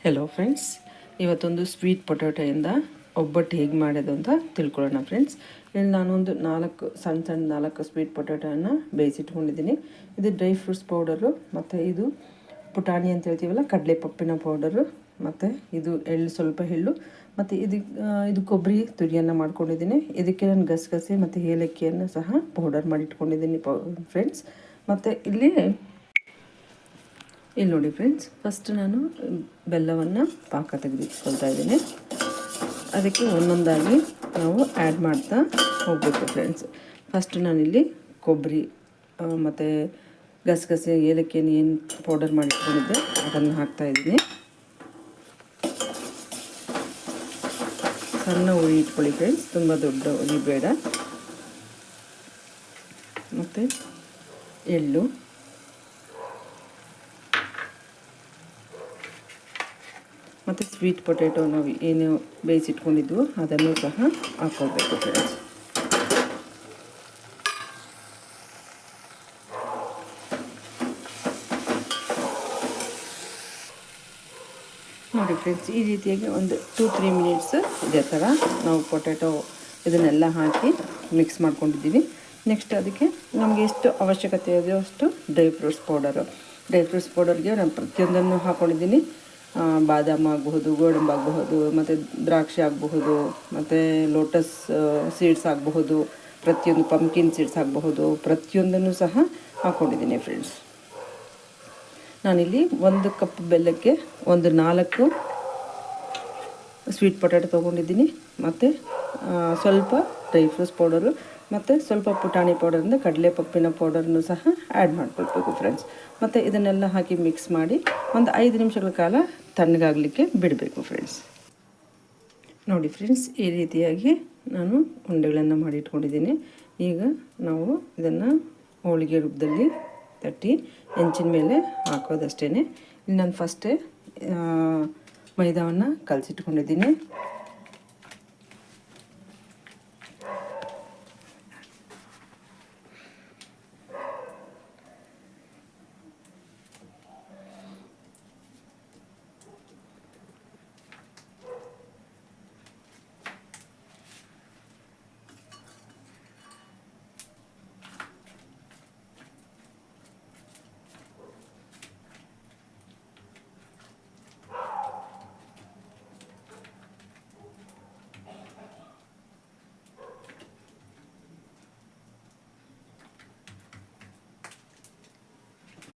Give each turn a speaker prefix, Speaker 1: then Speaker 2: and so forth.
Speaker 1: Hello friends, ಇವತ್ತೊಂದು sweet ಪೊಟ್ಯಾಟೋಯಿಂದ ಒಬ್ಬಟ್ಟು ಹೇಗೆ ಮಾಡೋದು ಅಂತ ತಿಳ್ಕೊಳ್ಳೋಣ ಫ್ರೆಂಡ್ಸ್. ಇಲ್ಲಿ ನಾನೊಂದು 4 ಸ್ವೀಟ್ ಪೊಟ್ಯಾಟೋನ ಬೇಯಿಸಿಟ್ಕೊಂಡಿದ್ದೀನಿ. ಇದು ಡ್ರೈ ಫ್ರೂಟ್ಸ್ ಪೌಡರು, ಮತ್ತು ಇದು ಪುಟಾಣಿ ಅಂತ ಹೇಳ್ತೀವಲ್ಲ, ಕಡಲೆ ಪಪ್ಪಿನ ಪೌಡರು, ಮತ್ತು ಇದು ಸ್ವಲ್ಪ ಎಳ್ಳು, ಮತ್ತು ಇದು ಕೊಬ್ಬರಿ ತುರಿಯನ್ನು ಮಾಡ್ಕೊಂಡಿದ್ದೀನಿ. ಇದಕ್ಕೆ ನಾನು ಗಸಗಸೆ ಮತ್ತು ಏಲಕ್ಕಿಯನ್ನು ಸಹ ಪೌಡರ್ ಮಾಡಿಟ್ಕೊಂಡಿದ್ದೀನಿ ಫ್ರೆಂಡ್ಸ್. ಮತ್ತು ಇಲ್ಲಿ ನೋಡಿ ಫ್ರೆಂಡ್ಸ್, ಫಸ್ಟ್ ನಾನು ಬೆಲ್ಲವನ್ನು ಪಾಕ ತೆಗೆದಿಟ್ಕೊಳ್ತಾ ಇದ್ದೀನಿ. ಅದಕ್ಕೆ ಒಂದೊಂದಾಗಿ ನಾವು ಆ್ಯಡ್ ಮಾಡ್ತಾ ಹೋಗಬೇಕು ಫ್ರೆಂಡ್ಸ್. ಫಸ್ಟ್ ನಾನಿಲ್ಲಿ ಕೊಬ್ಬರಿ ಮತ್ತು ಗಸಗಸೆ ಏಲಕ್ಕಿಯನ್ನು ಏನು ಪೌಡರ್ ಮಾಡಿಟ್ಕೊಂಡಿದ್ದೆ ಅದನ್ನು ಹಾಕ್ತಾಯಿದ್ದೀನಿ. ಸಣ್ಣ ಉರಿ ಇಟ್ಕೊಳ್ಳಿ ಫ್ರೆಂಡ್ಸ್, ತುಂಬ ದೊಡ್ಡ ಉರಿ ಬೇಡ. ಮತ್ತು ಎಳ್ಳು, ಮತ್ತು ಸ್ವೀಟ್ ಪೊಟ್ಯಾಟೊ ನಾವು ಏನು ಬೇಯಿಸಿಟ್ಕೊಂಡಿದ್ವೋ ಅದನ್ನು ಸಹ ಹಾಕ್ಕೊಳ್ಬೇಕು ಫ್ರೆಂಡ್ಸ್. ನೋಡಿ ಫ್ರೆಂಡ್ಸ್, ಈ ರೀತಿಯಾಗಿ ಒಂದು 2-3 ಮಿನಿಟ್ಸ್ ಇದೇ ಥರ ನಾವು ಪೊಟ್ಯಾಟೊ ಇದನ್ನೆಲ್ಲ ಹಾಕಿ ಮಿಕ್ಸ್ ಮಾಡ್ಕೊಂಡಿದ್ದೀವಿ. ನೆಕ್ಸ್ಟ್ ಅದಕ್ಕೆ ನಮಗೆ ಎಷ್ಟು ಅವಶ್ಯಕತೆ ಇದೆಯೋ ಅಷ್ಟು ಡ್ರೈ ಫ್ರೂಟ್ಸ್ ಪೌಡರ್ಗೆ ನಾನು ಪ್ರತಿಯೊಂದನ್ನು ಹಾಕ್ಕೊಂಡಿದ್ದೀನಿ. ಬಾದಾಮ್ ಆಗಬಹುದು, ಗೋಡಂಬಿ ಆಗಬಹುದು, ಮತ್ತು ದ್ರಾಕ್ಷಿ ಆಗಬಹುದು, ಮತ್ತು ಲೋಟಸ್ ಸೀಡ್ಸ್ ಆಗಬಹುದು, ಪ್ರತಿಯೊಂದು ಪಂಪ್ಕಿನ್ ಸೀಡ್ಸ್ ಆಗಬಹುದು, ಪ್ರತಿಯೊಂದನ್ನು ಸಹ ಹಾಕ್ಕೊಂಡಿದ್ದೀನಿ ಫ್ರೆಂಡ್ಸ್. ನಾನಿಲ್ಲಿ 1 ಕಪ್ ಬೆಲ್ಲಕ್ಕೆ 4 ಸ್ವೀಟ್ ಪೊಟ್ಯಾಟೊ ತೊಗೊಂಡಿದ್ದೀನಿ. ಮತ್ತು ಸ್ವಲ್ಪ ಡ್ರೈ ಫ್ರೂಟ್ಸ್ ಪೌಡರು ಮತ್ತು ಸ್ವಲ್ಪ ಪುಟಾಣಿ ಪೌಡರಿಂದ ಕಡಲೆ ಪಪ್ಪಿನ ಪೌಡರ್ನು ಸಹ ಆ್ಯಡ್ ಮಾಡ್ಕೊಳ್ಬೇಕು ಫ್ರೆಂಡ್ಸ್. ಮತ್ತು ಇದನ್ನೆಲ್ಲ ಹಾಕಿ ಮಿಕ್ಸ್ ಮಾಡಿ ಒಂದು 5 ನಿಮಿಷಗಳ ಕಾಲ ತಣ್ಣಗಾಗಲಿಕ್ಕೆ ಬಿಡಬೇಕು ಫ್ರೆಂಡ್ಸ್. ನೋಡಿ ಫ್ರೆಂಡ್ಸ್, ಈ ರೀತಿಯಾಗಿ ನಾನು ಉಂಡೆಗಳನ್ನು ಮಾಡಿ ಇಟ್ಕೊಂಡಿದ್ದೀನಿ. ಈಗ ನಾವು ಇದನ್ನು ಹೋಳಿಗೆ ರೂಪದಲ್ಲಿ ತಟ್ಟಿ ಹೆಂಚಿನ ಮೇಲೆ ಹಾಕೋದಷ್ಟೇ. ಇಲ್ಲಿ ನಾನು ಫಸ್ಟೇ ಮೈದಾವನ್ನು ಕಲಸಿಟ್ಕೊಂಡಿದ್ದೀನಿ.